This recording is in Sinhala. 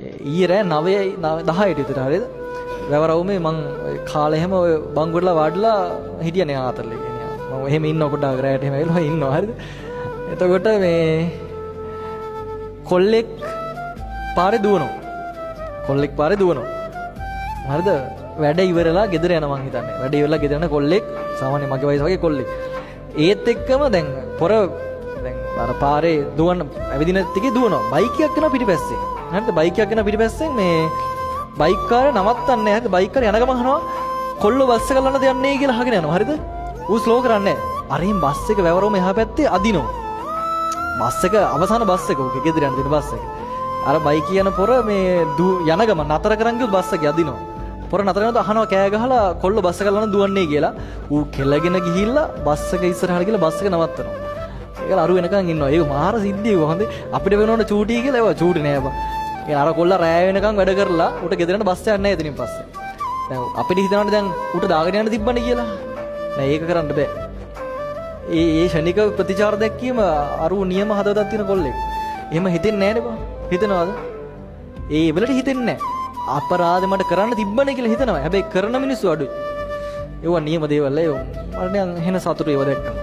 ඊයේ රෑ 9:10ට විතර හරියද? වැවරවුමේ මං කාලේ හැම ඔය බංගුවටලා වාඩිලා හිටියනේ ආතරලේ කියන්නේ. මම එහෙම ඉන්නව පොඩ්ඩක් රෑට එහෙම ඇවිල්ලා ඉන්නවා හරියද? එතකොට මේ කොල්ලෙක් පාරේ දුවනවා. හරිද? වැඩ ඉවරලා ගෙදර යනවා මං හිතන්නේ. වැඩ ඉවරලා ගෙදර යන කොල්ලෙක් සාමාන්‍ය මගේ වයස වගේ කොල්ලෙක්. ඒත් එක්කම දැන් අර පාරේ දුවන ඇවිදින ටිකේ දුවනවා. බයිකයක් යනවා පිටිපස්සේ. හරිද? බයිකයක් යනවා පිටිපස්සෙන් මේ බයික් කාරය නවත්තන්නේ නැහැ. හරිද? බයික් කාරය යන ගමන් අහනවා කොල්ලෝ බස් එක ගන්නද යන්නේ කියලා අහගෙන යනවා. හරිද? ඌ ස්ලෝ කරන්නේ නැහැ. අරින් බස් එක වැවරොම එහා පැත්තේ අදිනවා. බස් එක අවසාන බස් එක ඕකේ ගෙදර යන දින බස් එක. අර බයික් යන පොර මේ යන ගමන් නතර කරන් ගියොත් බස් එක යදිනවා. පොර නතර කරනකොට අහනවා කෑ ගහලා කොල්ලෝ බස් එක ගන්න දුවන්නේ කියලා. ඌ කෙලගෙන ගිහිල්ලා බස් එක ඉස්සරහට ගිහලා බස් එක නවත්තනවා. ඒක අරු වෙනකන් ඉන්නවා. ඒක මාර සිද්ධියක් කොහොමද? අපිට වෙනවනේ චූටි කියලා ඒවා චූටි නෑ බා. ඒ අර කොල්ලා රෑ වෙනකන් වැඩ කරලා උට ගෙදරට බස් එකක් නැහැ එතනින් පස්සේ. දැන් අපිට හිතනවානේ දැන් උට දාගෙන යන්න තිබ්බනේ කියලා. නෑ ඒක කරන්න බෑ. ඒ ෂණික ප්‍රතිචාර දැක්කීම අරු නියම හදවතක් තියෙන කොල්ලෙක්. එහෙම හිතෙන්නේ නෑනේ බා. හිතනවාද? ඒ වෙලට හිතෙන්නේ නෑ. අපරාධෙ මට කරන්න තිබ්බනේ කියලා හිතනවා. හැබැයි කරන මිනිස්සු අඩුයි. ඒවා නියම දේවල් ඒ මට නිකන් එහෙන සතුටු ඒවා දැක්කම.